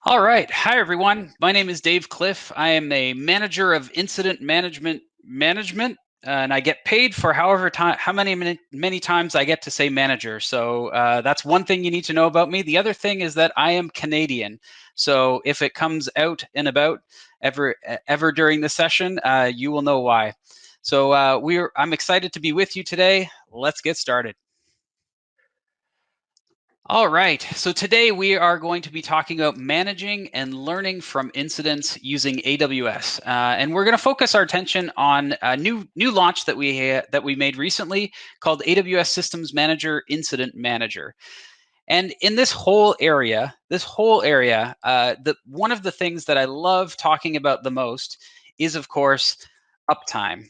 All right. Hi, everyone. My name is Dave Cliff. I am a manager of incident management, and I get paid for how many times I get to say manager. So that's one thing you need to know about me. The other thing is that I am Canadian. So if it comes out and about ever during the session, you will know why. So I'm excited to be with you today. Let's get started. All right, so today we are going to be talking about managing and learning from incidents using AWS, and we're going to focus our attention on a new launch that we made recently called AWS Systems Manager Incident Manager. And in this whole area, one of the things that I love talking about the most is, of course, uptime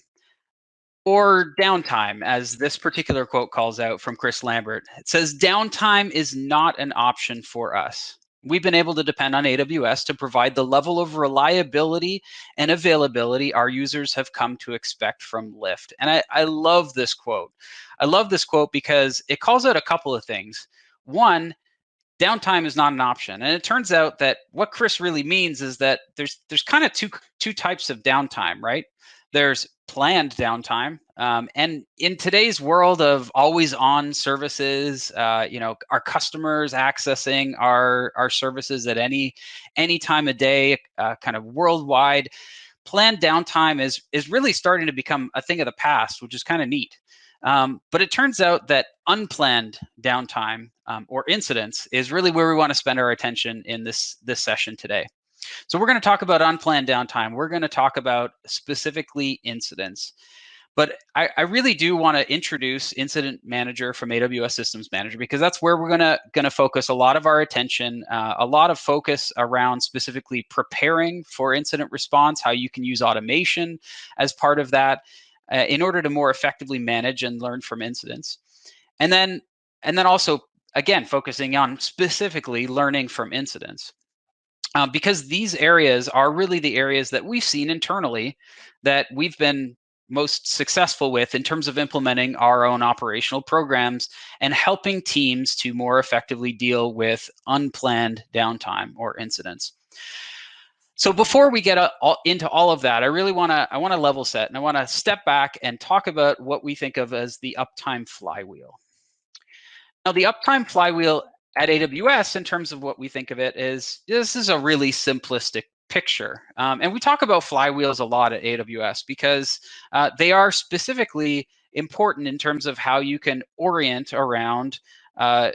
or downtime, as this particular quote calls out from Chris Lambert. It says, downtime is not an option for us. We've been able to depend on AWS to provide the level of reliability and availability our users have come to expect from Lyft. And I love this quote. I love this quote because it calls out a couple of things. One, downtime is not an option. And it turns out that what Chris really means is that there's kind of two types of downtime, right? There's planned downtime, and in today's world of always on services, our customers accessing our services at any time of day, kind of worldwide. Planned downtime is really starting to become a thing of the past, which is kind of neat. But it turns out that unplanned downtime, or incidents, is really where we want to spend our attention in this session today. So we're going to talk about unplanned downtime. We're going to talk about specifically incidents. But I really do want to introduce Incident Manager from AWS Systems Manager, because that's where we're gonna focus a lot of our attention, a lot of focus around specifically preparing for incident response, how you can use automation as part of that in order to more effectively manage and learn from incidents. And then also, again, focusing on specifically learning from incidents. Because these areas are really the areas that we've seen internally that we've been most successful with in terms of implementing our own operational programs and helping teams to more effectively deal with unplanned downtime or incidents. So before we get into all of that, I want to level set, and I want to step back and talk about what we think of as the uptime flywheel. Now, the uptime flywheel at AWS, in terms of what we think of it, is this is a really simplistic picture. And we talk about flywheels a lot at AWS because they are specifically important in terms of how you can orient around a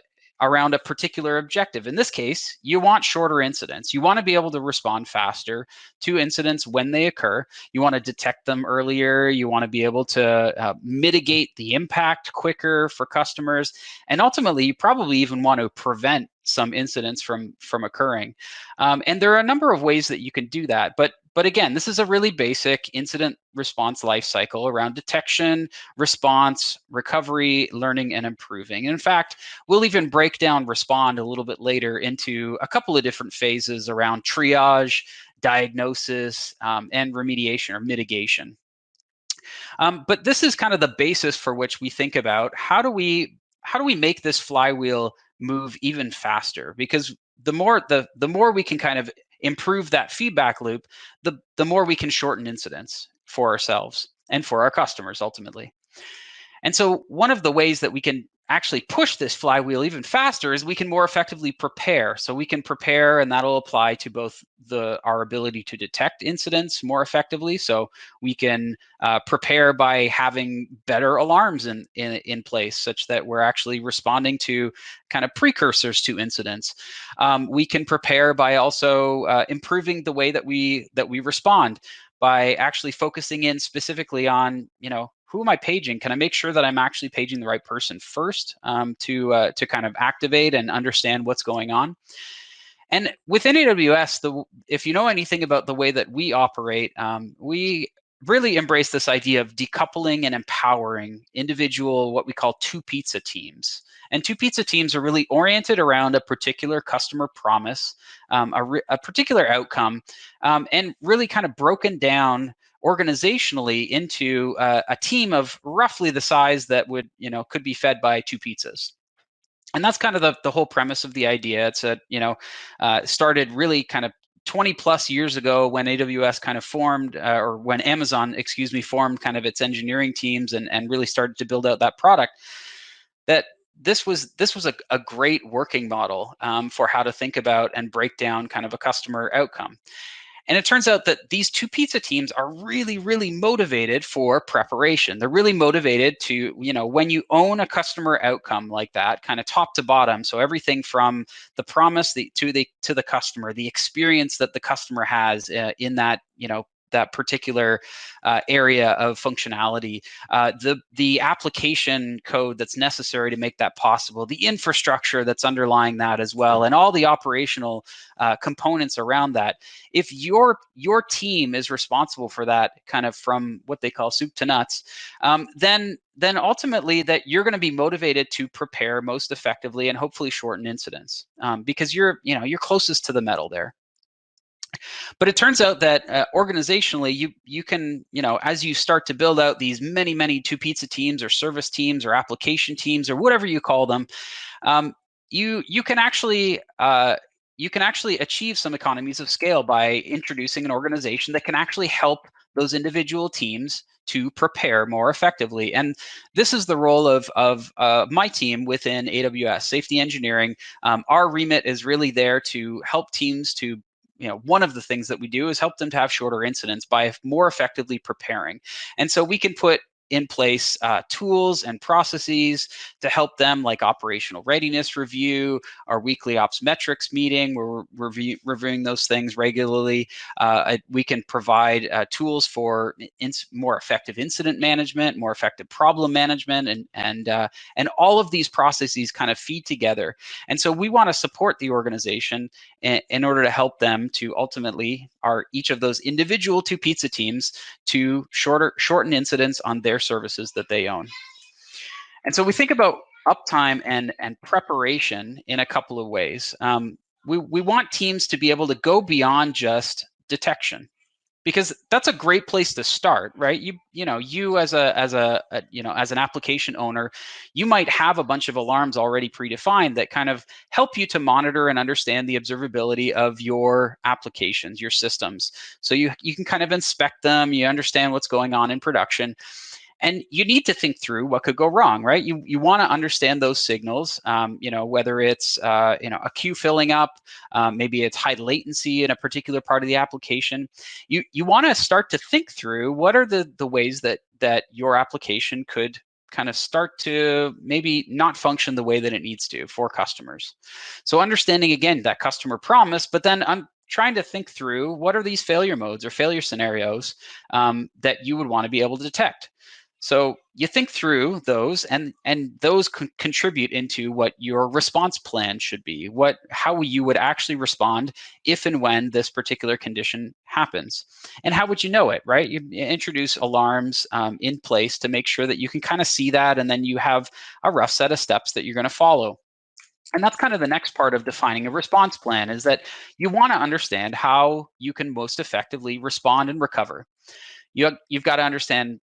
particular objective. In this case, you want shorter incidents. You want to be able to respond faster to incidents when they occur. You want to detect them earlier. You want to be able to mitigate the impact quicker for customers. And ultimately, you probably even want to prevent some incidents from occurring. And there are a number of ways that you can do that. But again, this is a really basic incident response lifecycle around detection, response, recovery, learning, and improving. And in fact, we'll even break down respond a little bit later into a couple of different phases around triage, diagnosis, and remediation or mitigation. But this is kind of the basis for which we think about how do we make this flywheel move even faster? Because the more we can kind of improve that feedback loop, the more we can shorten incidents for ourselves and for our customers ultimately. And so one of the ways that we can actually push this flywheel even faster is we can more effectively prepare. So we can prepare, and that'll apply to both our ability to detect incidents more effectively. So we can prepare by having better alarms in place, such that we're actually responding to kind of precursors to incidents. We can prepare by also improving the way that we respond, by actually focusing in specifically on, who am I paging? Can I make sure that I'm actually paging the right person first, to kind of activate and understand what's going on? And within AWS, if you know anything about the way that we operate, we really embrace this idea of decoupling and empowering individual, what we call two pizza teams. And two pizza teams are really oriented around a particular customer promise, a particular outcome, and really kind of broken down organizationally into a team of roughly the size that could be fed by two pizzas. And that's kind of the whole premise of the idea. It's started really kind of 20 plus years ago when AWS kind of formed, or when Amazon, excuse me, formed kind of its engineering teams and really started to build out that product. That this was a great working model for how to think about and break down kind of a customer outcome. And it turns out that these two pizza teams are really, really motivated for preparation. They're really motivated to, when you own a customer outcome like that, kind of top to bottom. So everything from the promise to the customer, the experience that the customer has in that, that particular area of functionality, the application code that's necessary to make that possible, the infrastructure that's underlying that as well, and all the operational components around that. If your team is responsible for that, kind of from what they call soup to nuts, then ultimately that you're going to be motivated to prepare most effectively and hopefully shorten incidents, because you're closest to the metal there. But it turns out that organizationally, you can, as you start to build out these many two pizza teams or service teams or application teams or whatever you call them, um, you can actually achieve some economies of scale by introducing an organization that can actually help those individual teams to prepare more effectively. And this is the role of my team within AWS Safety Engineering. Our remit is really there to help teams to, one of the things that we do is help them to have shorter incidents by more effectively preparing. And so we can put in place tools and processes to help them, like operational readiness review, our weekly ops metrics meeting, where we're reviewing those things regularly. We can provide tools for more effective incident management, more effective problem management, and all of these processes kind of feed together. And so we want to support the organization in order to help them to ultimately, each of those individual two pizza teams, to shorten incidents on their services that they own. And so we think about uptime and preparation in a couple of ways. We want teams to be able to go beyond just detection, because that's a great place to start, right? You as an application owner, you might have a bunch of alarms already predefined that kind of help you to monitor and understand the observability of your applications, your systems. So you can kind of inspect them, you understand what's going on in production. And you need to think through what could go wrong, right? You want to understand those signals, whether it's a queue filling up, maybe it's high latency in a particular part of the application. You want to start to think through what are the ways that your application could kind of start to maybe not function the way that it needs to for customers. So understanding, again, that customer promise, but then I'm trying to think through what are these failure modes or failure scenarios that you would want to be able to detect. So you think through those, and those contribute into what your response plan should be, how you would actually respond if and when this particular condition happens. And how would you know it, right? You introduce alarms in place to make sure that you can kind of see that, and then you have a rough set of steps that you're going to follow. And that's kind of the next part of defining a response plan, is that you want to understand how you can most effectively respond and recover. You've got to understand,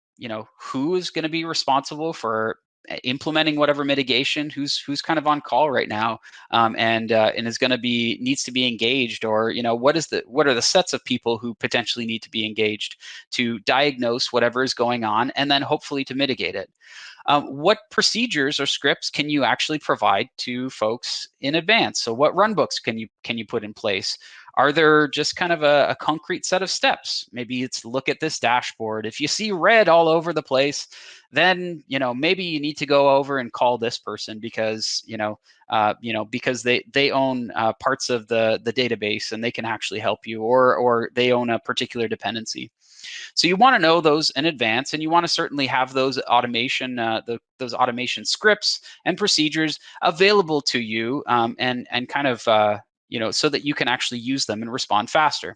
who is going to be responsible for implementing whatever mitigation, who's kind of on call right now, and is going to needs to be engaged, or what are the sets of people who potentially need to be engaged to diagnose whatever is going on, and then hopefully to mitigate it. What procedures or scripts can you actually provide to folks in advance? So what runbooks can you put in place? Are there just kind of a concrete set of steps? Maybe it's look at this dashboard. If you see red all over the place, then maybe you need to go over and call this person because because they own parts of the database and they can actually help you, or they own a particular dependency. So you want to know those in advance, and you want to certainly have those automation scripts and procedures available to you, and kind of so that you can actually use them and respond faster.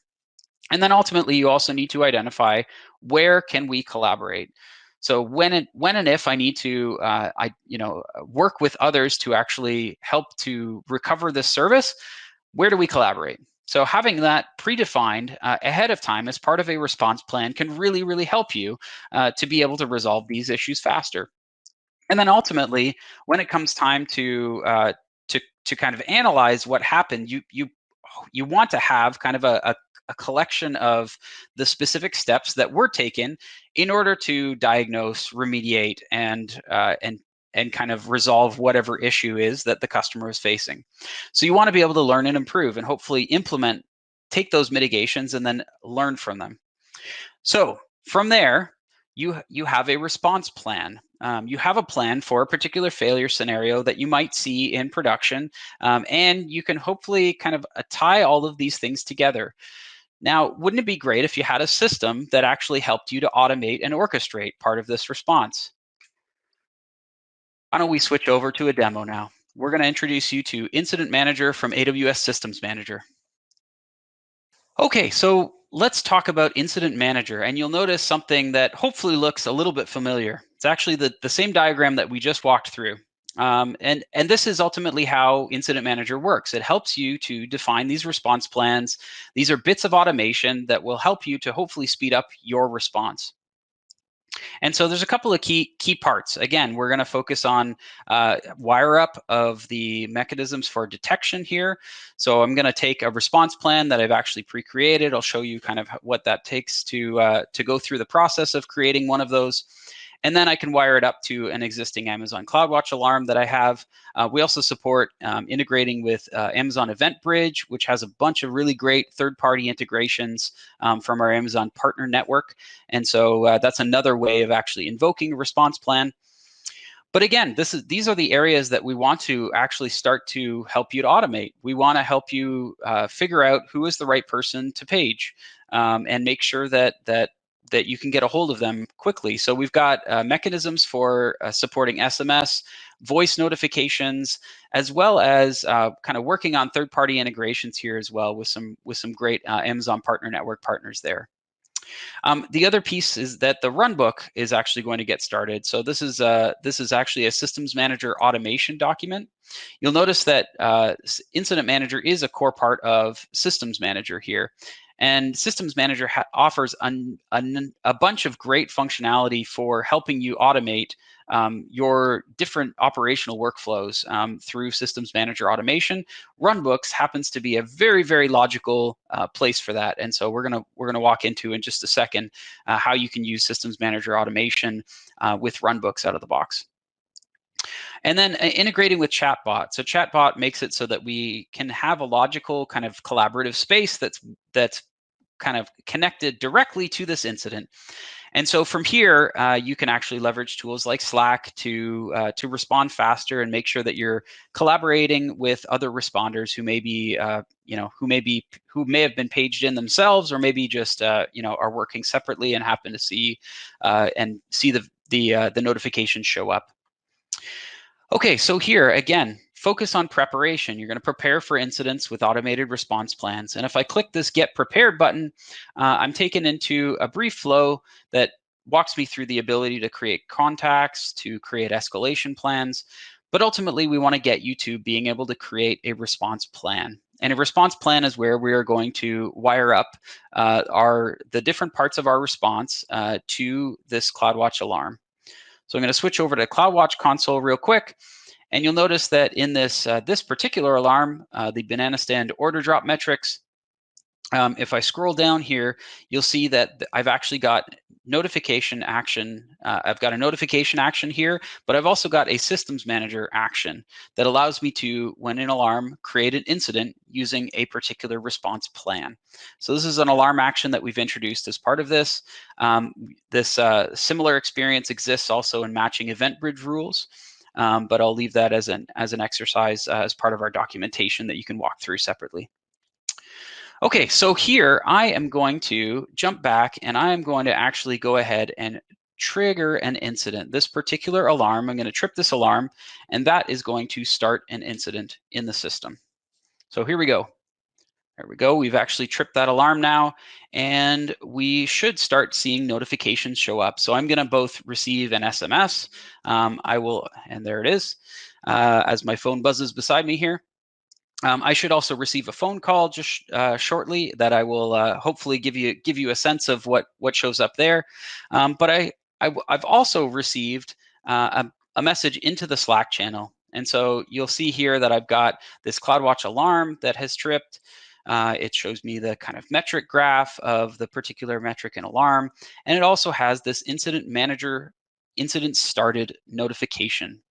And then ultimately, you also need to identify where can we collaborate. So when and if I need to work with others to actually help to recover this service, where do we collaborate? So having that predefined ahead of time as part of a response plan can really, really help you to be able to resolve these issues faster. And then ultimately, when it comes time to kind of analyze what happened, you want to have kind of a collection of the specific steps that were taken in order to diagnose, remediate, and kind of resolve whatever issue is that the customer is facing. So you want to be able to learn and improve, and hopefully implement, take those mitigations, and then learn from them. So from there, you have a response plan. You have a plan for a particular failure scenario that you might see in production, and you can hopefully kind of tie all of these things together. Now, wouldn't it be great if you had a system that actually helped you to automate and orchestrate part of this response? Why don't we switch over to a demo now? We're going to introduce you to Incident Manager from AWS Systems Manager. Okay, so let's talk about Incident Manager, and you'll notice something that hopefully looks a little bit familiar. It's actually the same diagram that we just walked through. And this is ultimately how Incident Manager works. It helps you to define these response plans. These are bits of automation that will help you to hopefully speed up your response. And so there's a couple of key parts. Again, we're going to focus on wire up of the mechanisms for detection here. So I'm going to take a response plan that I've actually pre-created. I'll show you kind of what that takes to go through the process of creating one of those. And then I can wire it up to an existing Amazon CloudWatch alarm that I have. We also support integrating with Amazon Event Bridge, which has a bunch of really great third-party integrations from our Amazon partner network. And so that's another way of actually invoking a response plan. But again, these are the areas that we want to actually start to help you to automate. We want to help you figure out who is the right person to page, and make sure that you can get a hold of them quickly. So we've got mechanisms for supporting SMS, voice notifications, as well as kind of working on third-party integrations here as well with some great Amazon Partner Network partners there. The other piece is that the runbook is actually going to get started. So this is actually a systems manager automation document. You'll notice that Incident Manager is a core part of Systems Manager here. And Systems Manager offers a bunch of great functionality for helping you automate your different operational workflows through Systems Manager automation. Runbooks happens to be a very, very logical place for that, and so we're gonna walk into in just a second how you can use Systems Manager automation with runbooks out of the box. And then integrating with Chatbot. So Chatbot makes it so that we can have a logical kind of collaborative space that's kind of connected directly to this incident. And so from here, you can actually leverage tools like Slack to respond faster and make sure that you're collaborating with other responders who may be, who may have been paged in themselves, or maybe just, are working separately and happen to see the notifications show up. Okay, so here again, focus on preparation. You're going to prepare for incidents with automated response plans. And if I click this Get Prepared button, I'm taken into a brief flow that walks me through the ability to create contacts, to create escalation plans. But ultimately, we want to get you to being able to create a response plan. And a response plan is where we are going to wire up the different parts of our response to this CloudWatch alarm. So I'm going to switch over to CloudWatch console real quick, and you'll notice that in this particular alarm, the banana stand order drop metrics, if I scroll down here, you'll see that I've actually got notification action. I've got a notification action here, but I've also got a systems manager action that allows me to, when an alarm, create an incident using a particular response plan. So this is an alarm action that we've introduced as part of this. This similar experience exists also in matching event bridge rules. But I'll leave that as an exercise as part of our documentation that you can walk through separately. Okay, so here I am going to jump back, and I am going to actually go ahead and trigger an incident. This particular alarm, I'm going to trip this alarm, and that is going to start an incident in the system. So here we go. There we go. We've actually tripped that alarm now, and we should start seeing notifications show up. So I'm going to both receive an SMS. And there it is, as my phone buzzes beside me here. I should also receive a phone call just shortly that I will hopefully give you a sense of what shows up there. But I've also received a a message into the Slack channel. And so you'll see here that I've got this CloudWatch alarm that has tripped. It shows me the kind of metric graph of the particular metric and alarm. And it also has this incident manager incident started notification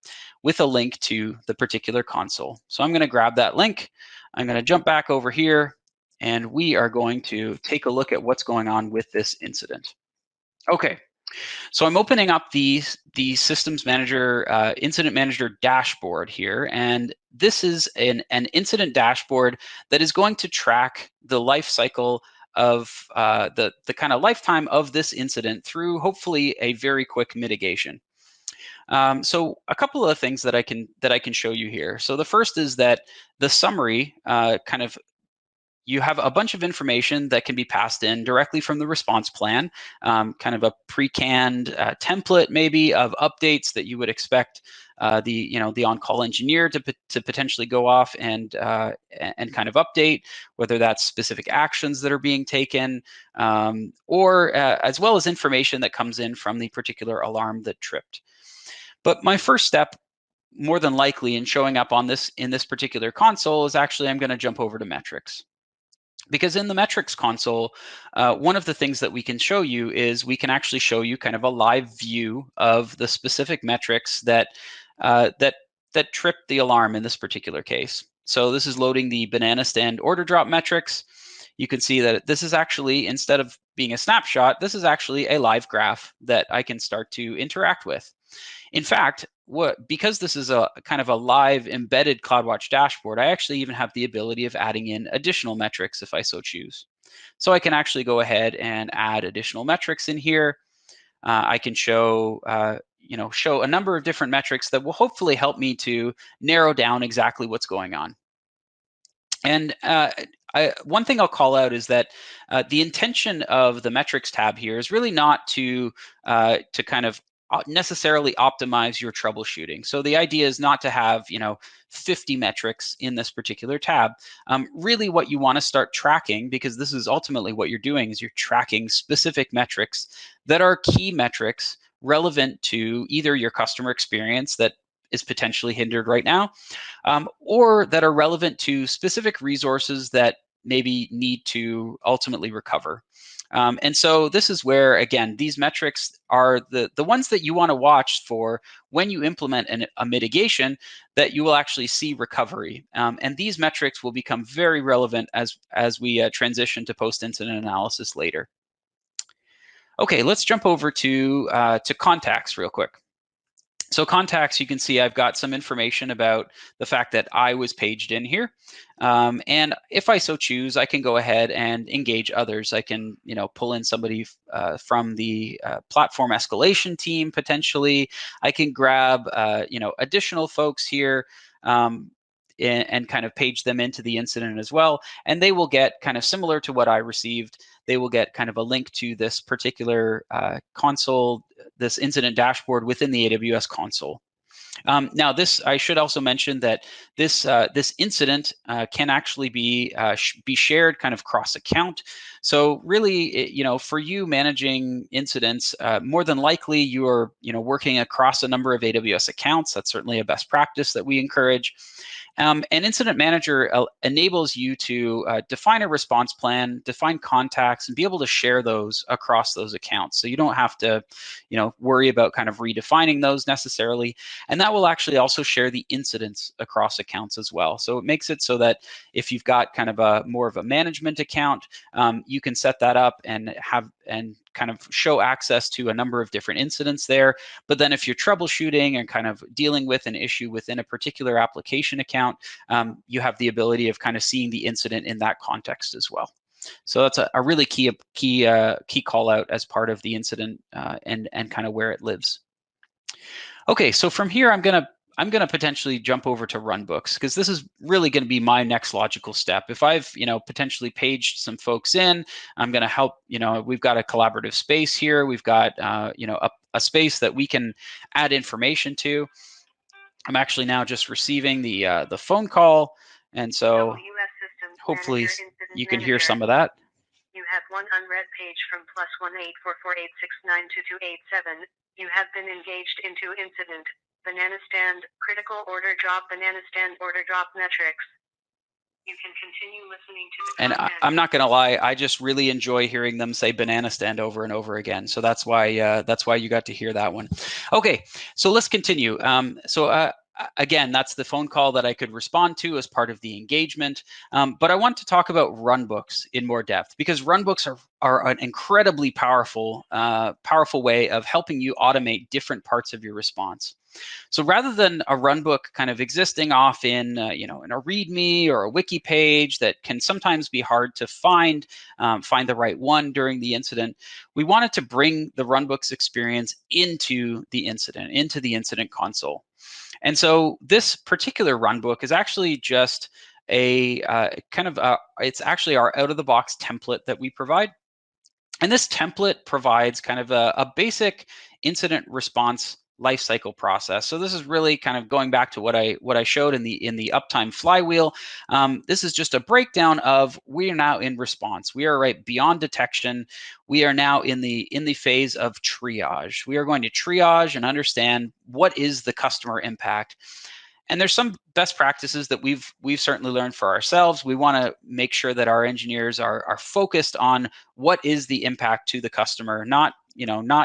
with a link to the particular console. So I'm going to grab that link. I'm going to jump back over here, and we are going to take a look at what's going on with this incident. Okay, so I'm opening up the Systems Manager, Incident Manager dashboard here, and this is an incident dashboard that is going to track the life cycle of the kind of lifetime of this incident through hopefully a very quick mitigation. So a couple of things that I can show you here. So the first is that the summary kind of you have a bunch of information that can be passed in directly from the response plan, kind of a pre-canned template maybe of updates that you would expect the on-call engineer to potentially go off and kind of update, whether that's specific actions that are being taken, or as well as information that comes in from the particular alarm that tripped. But my first step, more than likely, in showing up on in this particular console is actually I'm going to jump over to metrics. Because in the metrics console, one of the things that we can show you is we can actually show you kind of a live view of the specific metrics that tripped the alarm in this particular case. So this is loading the banana stand order drop metrics. You can see that this is actually, instead of being a snapshot, this is actually a live graph that I can start to interact with. In fact, because this is a kind of a live embedded CloudWatch dashboard, I actually even have the ability of adding in additional metrics if I so choose. So I can actually go ahead and add additional metrics in here. I can show a number of different metrics that will hopefully help me to narrow down exactly what's going on. And one thing I'll call out is that the intention of the metrics tab here is really not to kind of necessarily optimize your troubleshooting. So the idea is not to have 50 metrics in this particular tab. Really what you want to start tracking, because this is ultimately what you're doing, is you're tracking specific metrics that are key metrics relevant to either your customer experience that is potentially hindered right now, or that are relevant to specific resources that maybe need to ultimately recover. And so this is where, again, these metrics are the ones that you want to watch for when you implement a mitigation, that you will actually see recovery. And these metrics will become very relevant as we transition to post-incident analysis later. Okay, let's jump over to contacts real quick. So contacts, you can see I've got some information about the fact that I was paged in here. And if I so choose, I can go ahead and engage others. I can, pull in somebody from the platform escalation team, potentially. I can grab, additional folks here and kind of page them into the incident as well. And they will get kind of similar to what I received. They will get kind of a link to this particular console, this incident dashboard within the AWS console. Now, I should also mention that this incident can actually be shared kind of cross account. So really, for you managing incidents, more than likely you're working across a number of AWS accounts. That's certainly a best practice that we encourage. And Incident Manager enables you to define a response plan, define contacts, and be able to share those across those accounts. So you don't have to, worry about kind of redefining those necessarily. And that will actually also share the incidents across accounts as well. So it makes it so that if you've got kind of more of a management account, you can set that up and kind of show access to a number of different incidents there. But then if you're troubleshooting and kind of dealing with an issue within a particular application account, you have the ability of kind of seeing the incident in that context as well. So that's a really key call out as part of the incident and kind of where it lives. Okay, so from here, I'm gonna potentially jump over to runbooks, because this is really going to be my next logical step. If I've potentially paged some folks in, I'm going to help. We've got a collaborative space here. We've got a space that we can add information to. I'm actually now just receiving the phone call, and so hopefully you can hear some of that. You have one unread page from +18448692287. You have been engaged into incident. banana stand, critical order drop, banana stand order drop metrics. You can continue listening to the content. And I'm not going to lie, I just really enjoy hearing them say banana stand over and over again. So that's why you got to hear that one. Okay, so let's continue. Again, that's the phone call that I could respond to as part of the engagement. But I want to talk about runbooks in more depth, because runbooks are an incredibly powerful way of helping you automate different parts of your response. So rather than a runbook kind of existing off in in a README or a wiki page that can sometimes be hard to find the right one during the incident, we wanted to bring the runbooks experience into the incident console. And so this particular runbook is actually just it's actually our out-of-the-box template that we provide. And this template provides kind of a basic incident response lifecycle process. So this is really kind of going back to what I showed in the Uptime Flywheel. This is just a breakdown of, we are now in response. We are right beyond detection. We are now in the phase of triage. We are going to triage and understand what is the customer impact. And there's some best practices that we've certainly learned for ourselves. We want to make sure that our engineers are focused on what is the impact to the customer, not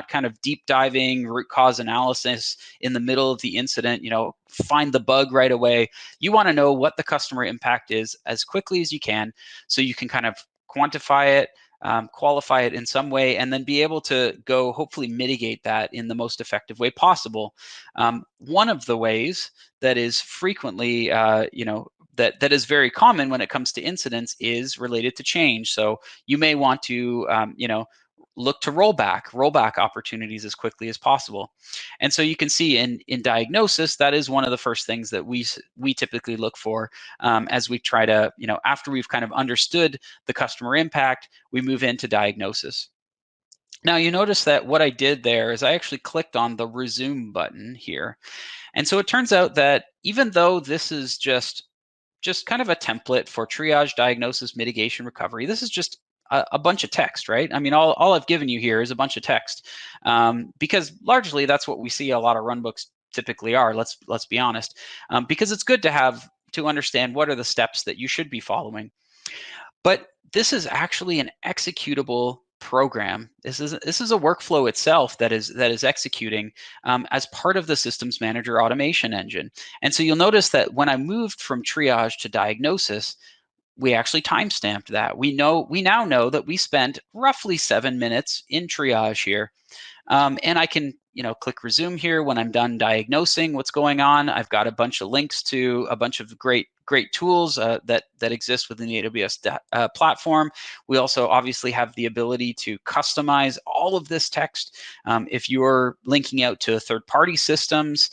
kind of deep diving root cause analysis in the middle of the incident, find the bug right away. You want to know what the customer impact is as quickly as you can, so you can kind of quantify it, qualify it in some way, and then be able to go hopefully mitigate that in the most effective way possible. One of the ways that is frequently, that is very common when it comes to incidents is related to change. So you may want to, look to rollback opportunities as quickly as possible. And so you can see in diagnosis, that is one of the first things that we typically look for as we try to, after we've kind of understood the customer impact, we move into diagnosis. Now you notice that what I did there is I actually clicked on the resume button here. And so it turns out that even though this is just kind of a template for triage, diagnosis, mitigation, recovery, this is just a bunch of text, right? I mean, all I've given you here is a bunch of text, because largely that's what we see a lot of runbooks typically are. Let's be honest, because it's good to understand what are the steps that you should be following. But this is actually an executable program. This is a workflow itself that is executing as part of the systems manager automation engine. And so you'll notice that when I moved from triage to diagnosis, we actually timestamped that. We now know that we spent roughly 7 minutes in triage here. And I can, click resume here when I'm done diagnosing what's going on. I've got a bunch of links to a bunch of great tools that exist within the AWS platform. We also obviously have the ability to customize all of this text. If you're linking out to third-party systems,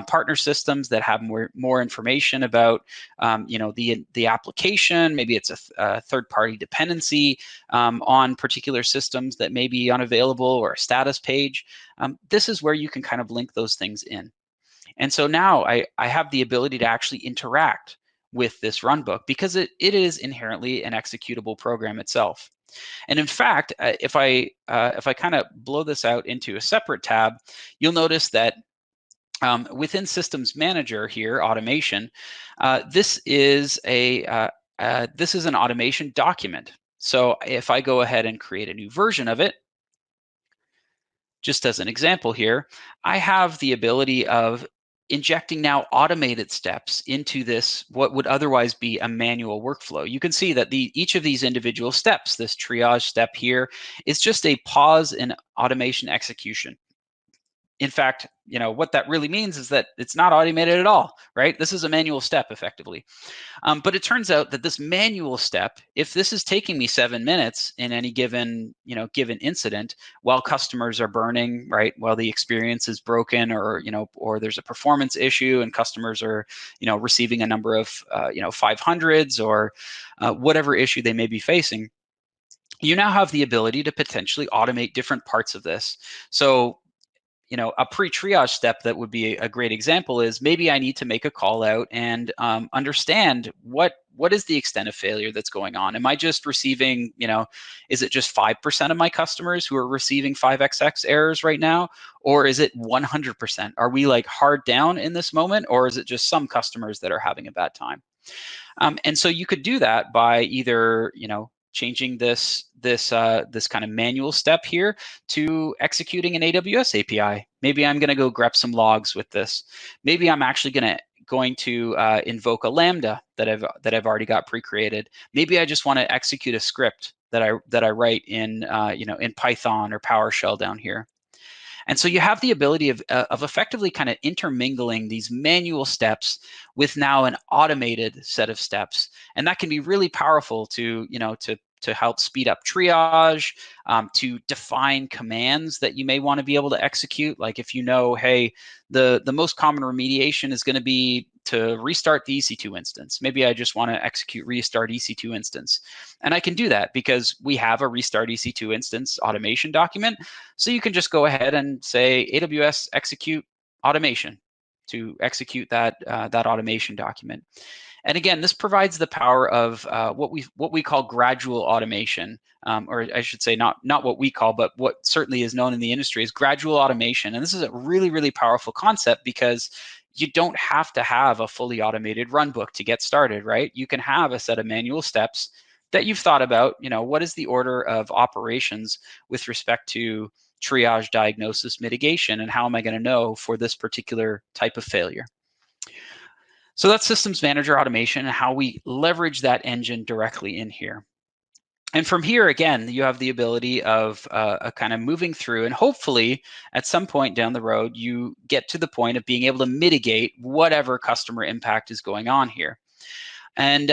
partner systems that have more information about, the application, maybe it's a third-party dependency on particular systems that may be unavailable, or a status page. This is where you can kind of link those things in. And so now I have the ability to actually interact with this runbook, because it is inherently an executable program itself. And in fact, if I kind of blow this out into a separate tab, you'll notice that within Systems Manager here, automation, this is an automation document. So if I go ahead and create a new version of it, just as an example here, I have the ability of injecting now automated steps into this, what would otherwise be a manual workflow. You can see that each of these individual steps, this triage step here, is just a pause in automation execution. In fact, what that really means is that it's not automated at all, right? This is a manual step effectively. But it turns out that this manual step, if this is taking me 7 minutes in any given incident, while customers are burning, right, while the experience is broken, or there's a performance issue and customers are receiving a number of 500s, or whatever issue they may be facing, you now have the ability to potentially automate different parts of this. So a pre-triage step that would be a great example is maybe I need to make a call out and understand what is the extent of failure that's going on. Am I just receiving, is it just 5% of my customers who are receiving 5xx errors right now, or is it 100%? Are we like hard down in this moment, or is it just some customers that are having a bad time? And so you could do that by either, changing this kind of manual step here to executing an AWS API. Maybe I'm going to go grep some logs with this. Maybe I'm actually going to invoke a Lambda that I've already got pre-created. Maybe I just want to execute a script that I write in in Python or PowerShell down here. And so you have the ability of effectively kind of intermingling these manual steps with now an automated set of steps. And that can be really powerful to help speed up triage, to define commands that you may want to be able to execute. Like if hey, the most common remediation is going to be to restart the EC2 instance. Maybe I just want to execute restart EC2 instance. And I can do that because we have a restart EC2 instance automation document. So you can just go ahead and say AWS execute automation to execute that automation document. And again, this provides the power of what we call gradual automation, or I should say not what we call, but what certainly is known in the industry as gradual automation. And this is a really, really powerful concept because you don't have to have a fully automated runbook to get started, right? You can have a set of manual steps that you've thought about. What is the order of operations with respect to triage, diagnosis, mitigation, and how am I going to know for this particular type of failure? So that's systems manager automation and how we leverage that engine directly in here. And from here, again, you have the ability of kind of moving through, and hopefully at some point down the road, you get to the point of being able to mitigate whatever customer impact is going on here. And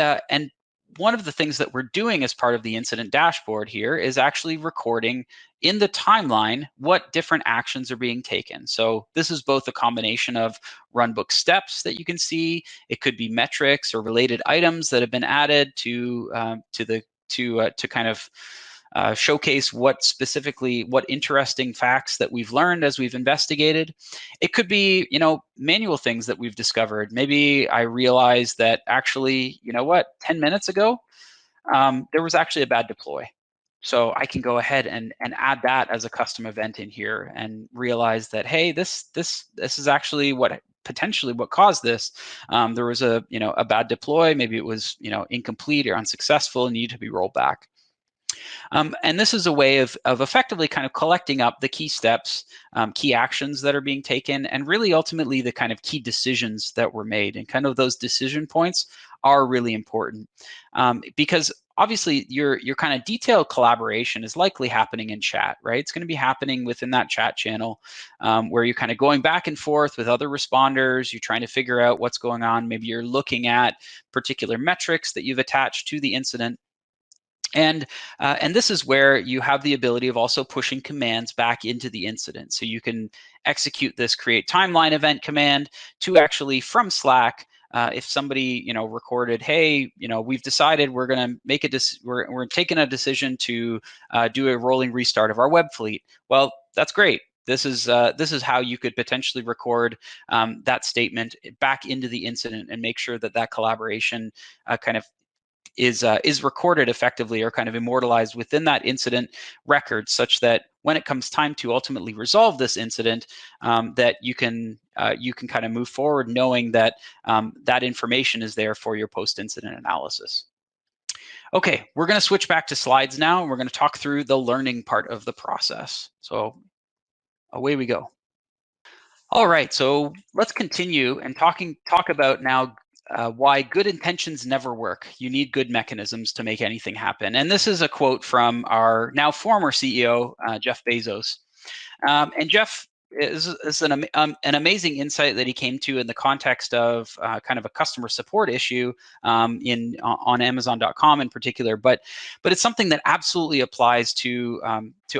one of the things that we're doing as part of the incident dashboard here is actually recording in the timeline what different actions are being taken. So this is both a combination of runbook steps that you can see. It could be metrics or related items that have been added to kind of showcase what interesting facts that we've learned as we've investigated. It could be, manual things that we've discovered. Maybe I realized that actually, 10 minutes ago, there was actually a bad deploy. So I can go ahead and add that as a custom event in here and realize that, hey, this is actually potentially what caused this. There was a bad deploy. Maybe it was incomplete or unsuccessful and needed to be rolled back. And this is a way of effectively kind of collecting up the key steps, key actions that are being taken, and really ultimately the kind of key decisions that were made. And kind of those decision points are really important because obviously your kind of detailed collaboration is likely happening in chat, right? It's going to be happening within that chat channel where you're kind of going back and forth with other responders. You're trying to figure out what's going on. Maybe you're looking at particular metrics that you've attached to the incident. And this is where you have the ability of also pushing commands back into the incident. So you can execute this create timeline event command to actually from Slack. If somebody recorded, hey, we've decided we're going to make we're taking a decision to do a rolling restart of our web fleet. Well, that's great. This is how you could potentially record that statement back into the incident and make sure that collaboration kind of is recorded effectively or kind of immortalized within that incident record, such that when it comes time to ultimately resolve this incident, that you can kind of move forward knowing that that information is there for your post-incident analysis. Okay, we're going to switch back to slides now, and we're going to talk through the learning part of the process. So away we go. All right, so let's continue and talk about now why good intentions never work. You need good mechanisms to make anything happen. And this is a quote from our now former CEO, Jeff Bezos. And Jeff is an amazing insight that he came to in the context of kind of a customer support issue on Amazon.com in particular, but it's something that absolutely applies to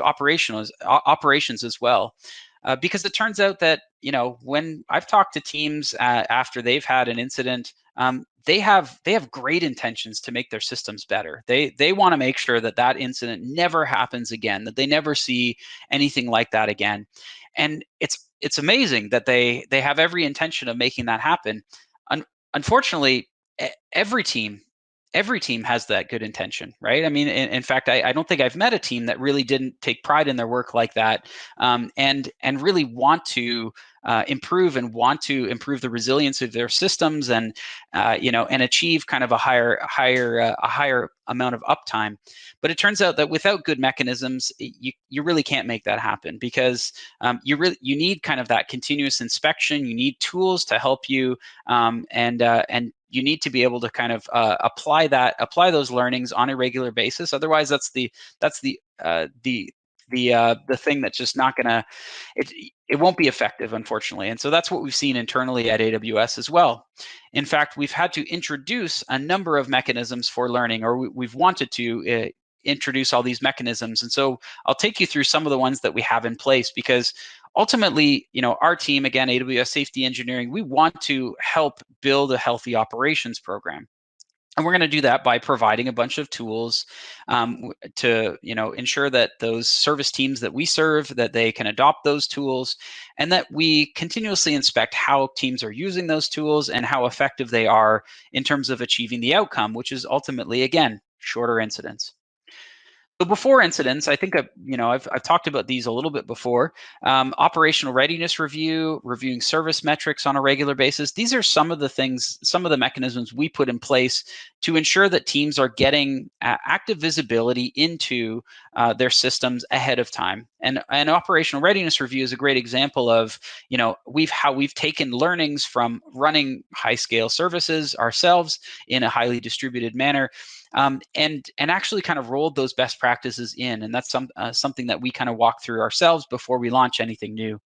operations as well. Because it turns out that, when I've talked to teams after they've had an incident, they have great intentions to make their systems better. They want to make sure that that incident never happens again, that they never see anything like that again. And it's amazing that they have every intention of making that happen. Unfortunately, every team has that good intention, right? I mean, in fact, I don't think I've met a team that really didn't take pride in their work like that, and really want to improve and want to improve the resilience of their systems, and and achieve kind of a higher amount of uptime. But it turns out that without good mechanisms, you really can't make that happen, because you need kind of that continuous inspection. You need tools to help you, and you need to be able to kind of apply those learnings on a regular basis. Otherwise, that's the thing that's just not gonna it won't be effective, unfortunately. And so that's what we've seen internally at AWS as well. In fact, we've had to introduce a number of mechanisms for learning, or we've wanted to introduce all these mechanisms. And so I'll take you through some of the ones that we have in place, because ultimately, our team, again, AWS Safety Engineering, we want to help build a healthy operations program. And we're going to do that by providing a bunch of tools to ensure that those service teams that we serve, that they can adopt those tools, and that we continuously inspect how teams are using those tools and how effective they are in terms of achieving the outcome, which is ultimately, again, shorter incidents. So before incidents, I think I've talked about these a little bit before. Operational readiness review, reviewing service metrics on a regular basis. These are some of the mechanisms we put in place to ensure that teams are getting active visibility into their systems ahead of time. And operational readiness review is a great example of how we've taken learnings from running high scale services ourselves in a highly distributed manner. And actually kind of rolled those best practices in. And that's something that we kind of walk through ourselves before we launch anything new.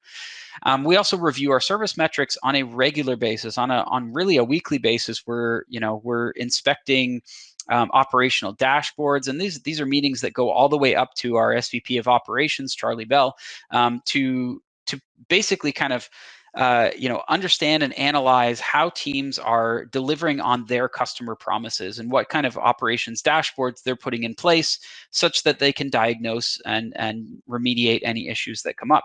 We also review our service metrics on a regular basis, on really a weekly basis. We're inspecting operational dashboards, and these are meetings that go all the way up to our SVP of operations, Charlie Bell, to basically kind of understand and analyze how teams are delivering on their customer promises and what kind of operations dashboards they're putting in place, such that they can diagnose and remediate any issues that come up.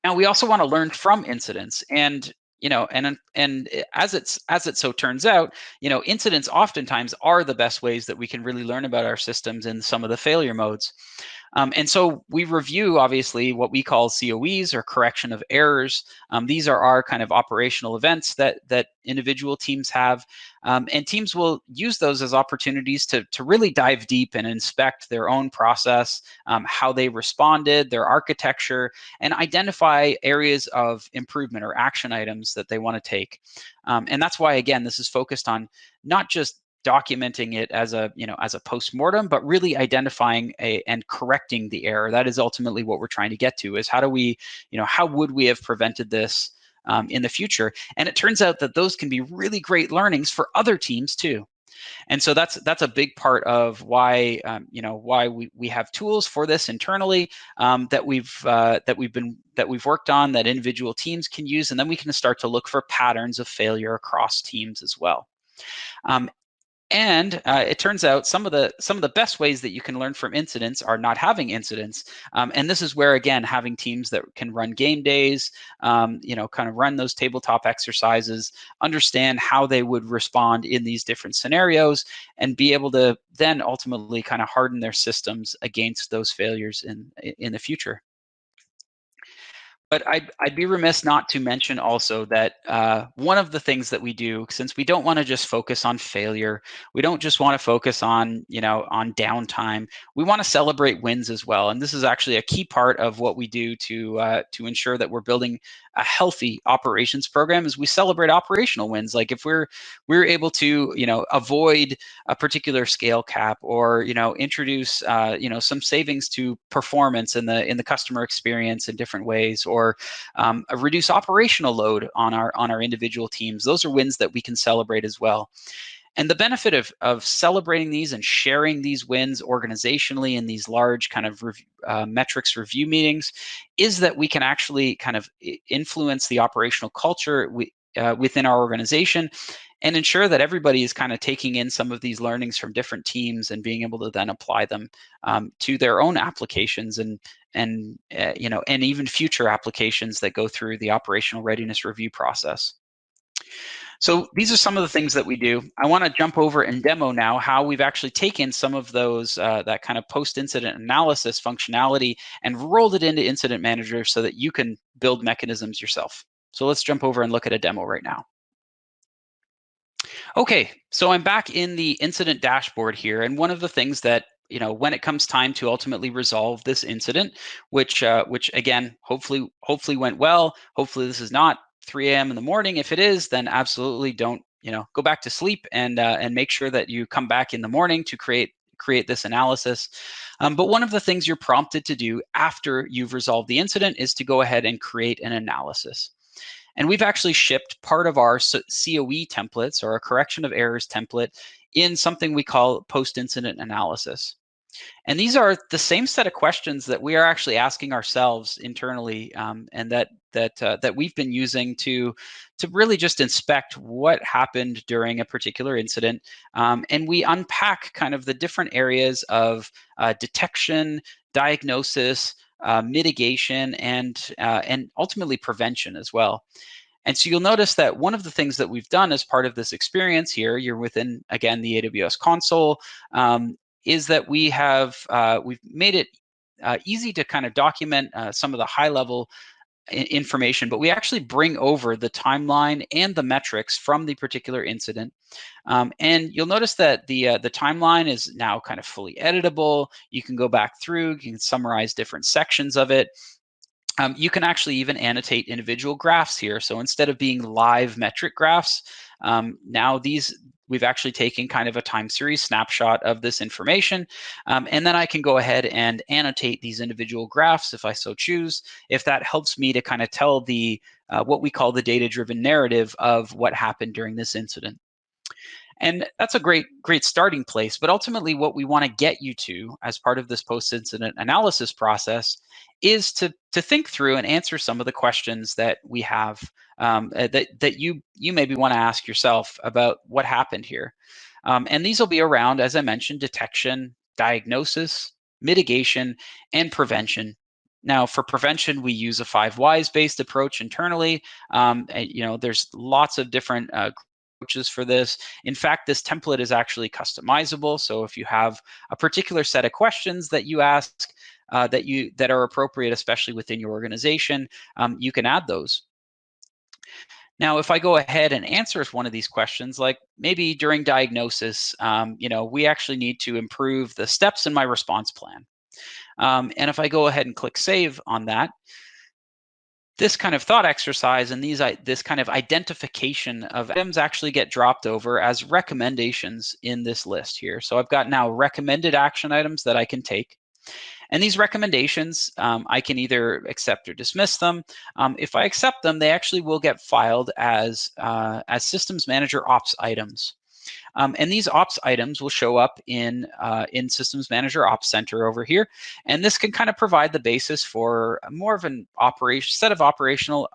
Now, we also want to learn from incidents, and as it so turns out, incidents oftentimes are the best ways that we can really learn about our systems in some of the failure modes. And so we review, obviously, what we call COEs, or correction of errors. These are our kind of operational events that individual teams have. And teams will use those as opportunities to really dive deep and inspect their own process, how they responded, their architecture, and identify areas of improvement or action items that they want to take. And that's why, again, this is focused on not just documenting it as a post-mortem, but really identifying and correcting the error. That is ultimately what we're trying to get to, is how would we have prevented this in the future? And it turns out that those can be really great learnings for other teams too. And so that's a big part of why we have tools for this internally, that we've worked on, that individual teams can use, and then we can start to look for patterns of failure across teams as well. And it turns out some of the best ways that you can learn from incidents are not having incidents. And this is where, again, having teams that can run game days, kind of run those tabletop exercises, understand how they would respond in these different scenarios, and be able to then ultimately kind of harden their systems against those failures in the future. But I'd be remiss not to mention also that one of the things that we do, since we don't want to just focus on failure, we don't just want to focus on on downtime. We want to celebrate wins as well, and this is actually a key part of what we do to ensure that we're building a healthy operations program. Is we celebrate operational wins. Like if we're able to avoid a particular scale cap, or introduce some savings to performance in the customer experience in different ways, or reduce operational load on our individual teams. Those are wins that we can celebrate as well. And the benefit of celebrating these and sharing these wins organizationally in these large kind of metrics review meetings is that we can actually kind of influence the operational culture within our organization, and ensure that everybody is kind of taking in some of these learnings from different teams and being able to then apply them to their own applications and even future applications that go through the operational readiness review process. So these are some of the things that we do. I want to jump over and demo now how we've actually taken some of those that kind of post-incident analysis functionality and rolled it into Incident Manager so that you can build mechanisms yourself. So let's jump over and look at a demo right now. Okay, so I'm back in the incident dashboard here, and one of the things that when it comes time to ultimately resolve this incident, which again hopefully went well. Hopefully this is not 3 a.m. in the morning. If it is, then absolutely don't go back to sleep and make sure that you come back in the morning to create this analysis. But one of the things you're prompted to do after you've resolved the incident is to go ahead and create an analysis. And we've actually shipped part of our COE templates, or a correction of errors template, in something we call post-incident analysis. And these are the same set of questions that we are actually asking ourselves internally, and that we've been using to really just inspect what happened during a particular incident. And we unpack kind of the different areas of detection, diagnosis, mitigation, and ultimately prevention as well. And so you'll notice that one of the things that we've done as part of this experience here, you're within, again, the AWS console, is that we've made it easy to kind of document some of the high level information, but we actually bring over the timeline and the metrics from the particular incident. And you'll notice that the timeline is now kind of fully editable. You can go back through, you can summarize different sections of it. You can actually even annotate individual graphs here. So instead of being live metric graphs, now we've actually taken kind of a time series snapshot of this information. And then I can go ahead and annotate these individual graphs if I so choose, if that helps me to kind of tell the what we call the data-driven narrative of what happened during this incident. And that's a great starting place. But ultimately, what we want to get you to as part of this post-incident analysis process is to think through and answer some of the questions that we have, that you maybe want to ask yourself about what happened here. And these will be around, as I mentioned, detection, diagnosis, mitigation, and prevention. Now, for prevention, we use a 5 whys based approach internally. There's lots of different approaches for this. In fact, this template is actually customizable. So if you have a particular set of questions that you ask that are appropriate, especially within your organization, you can add those. Now, if I go ahead and answer one of these questions, like maybe during diagnosis, we actually need to improve the steps in my response plan. And if I go ahead and click save on that, this kind of thought exercise and this kind of identification of items actually get dropped over as recommendations in this list here. So I've got now recommended action items that I can take. And these recommendations, I can either accept or dismiss them. If I accept them, they actually will get filed as Systems Manager Ops items. And these ops items will show up in Systems Manager Ops Center over here. And this can kind of provide the basis for more of an set of operational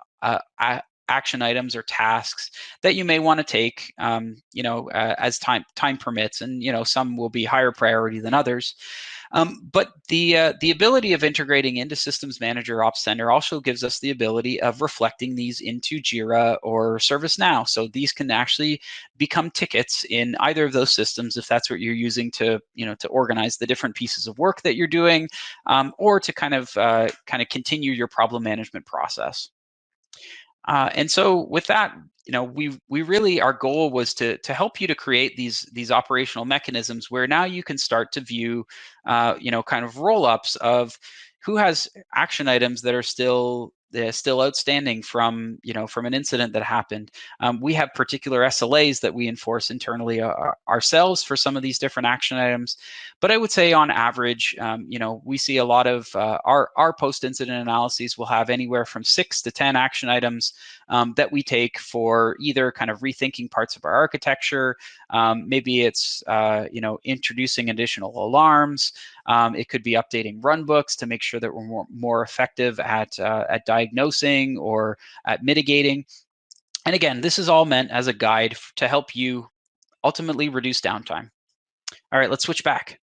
action items or tasks that you may want to take, as time permits. And some will be higher priority than others. But the ability of integrating into Systems Manager Ops Center also gives us the ability of reflecting these into Jira or ServiceNow. So these can actually become tickets in either of those systems if that's what you're using to organize the different pieces of work that you're doing, or to kind of continue your problem management process. And so with that, we really, our goal was to help you to create these operational mechanisms where now you can start to view, kind of roll-ups of who has action items that are still outstanding from an incident that happened. We have particular SLAs that we enforce internally ourselves for some of these different action items. But I would say on average, we see a lot of our post-incident analyses will have anywhere from 6 to 10 action items that we take for either kind of rethinking parts of our architecture. Maybe it's introducing additional alarms. It could be updating runbooks to make sure that we're more effective at diagnosing or at mitigating. And again, this is all meant as a guide to help you ultimately reduce downtime. All right, let's switch back.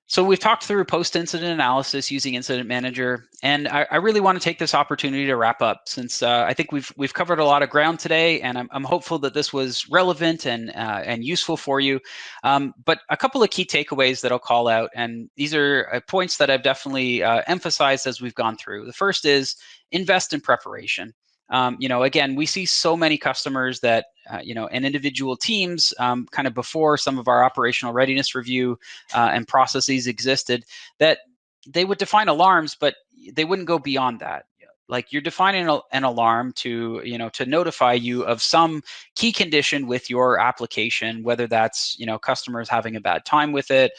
So we've talked through post-incident analysis using Incident Manager, and I really want to take this opportunity to wrap up, since I think we've covered a lot of ground today, and I'm hopeful that this was relevant and useful for you. But a couple of key takeaways that I'll call out, and these are points that I've definitely emphasized as we've gone through. The first is invest in preparation. Again, we see so many customers that, and individual teams kind of before some of our operational readiness review and processes existed, that they would define alarms, but they wouldn't go beyond that. Like, you're defining an alarm to, to notify you of some key condition with your application, whether that's, customers having a bad time with it,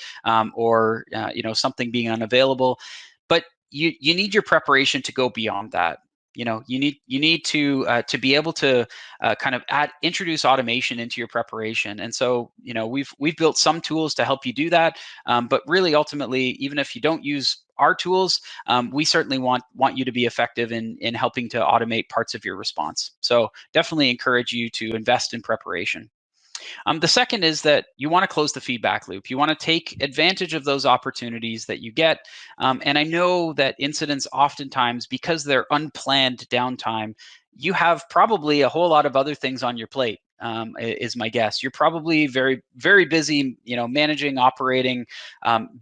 or, something being unavailable. But you need your preparation to go beyond that. You need to be able to kind of introduce automation into your preparation. And so, we've built some tools to help you do that. But really, ultimately, even if you don't use our tools, we certainly want you to be effective in helping to automate parts of your response. So definitely encourage you to invest in preparation. The second is that you want to close the feedback loop. You want to take advantage of those opportunities that you get. And I know that incidents oftentimes, because they're unplanned downtime, you have probably a whole lot of other things on your plate. Is my guess. You're probably very, very busy, managing, operating,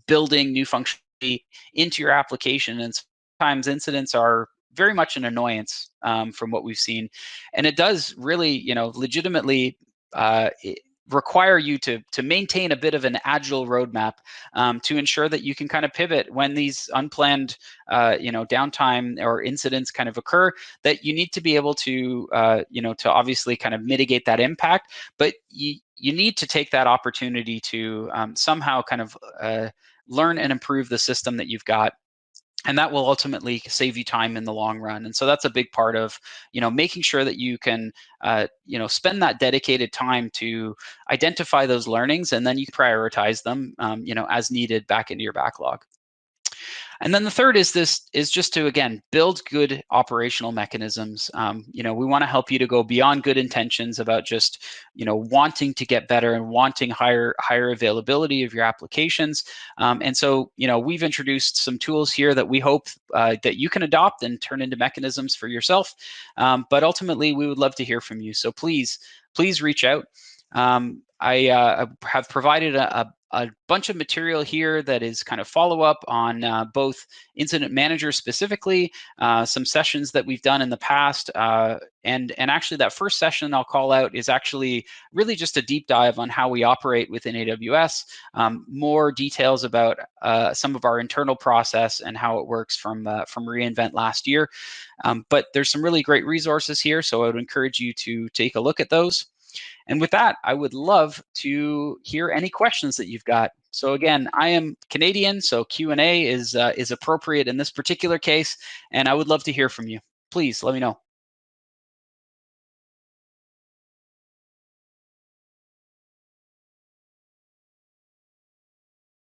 building new functionality into your application. And sometimes incidents are very much an annoyance, from what we've seen. And it does really, legitimately require you to maintain a bit of an agile roadmap, to ensure that you can kind of pivot when these unplanned downtime or incidents kind of occur. That you need to be able to to obviously kind of mitigate that impact, but you need to take that opportunity to somehow kind of learn and improve the system that you've got, and that will ultimately save you time in the long run. And so that's a big part of making sure that you can spend that dedicated time to identify those learnings, and then you prioritize them as needed back into your backlog. And then the third is just to, again, build good operational mechanisms. We want to help you to go beyond good intentions about just wanting to get better and wanting higher availability of your applications. And so we've introduced some tools here that we hope that you can adopt and turn into mechanisms for yourself. But ultimately, we would love to hear from you. So please reach out. I have provided a bunch of material here that is kind of follow-up on both Incident Manager specifically, some sessions that we've done in the past, and actually that first session I'll call out is actually really just a deep dive on how we operate within AWS, more details about some of our internal process and how it works from reInvent last year. But there's some really great resources here, so I would encourage you to take a look at those. And with that, I would love to hear any questions that you've got. So again, I am Canadian, so Q&A is appropriate in this particular case, and I would love to hear from you. Please let me know.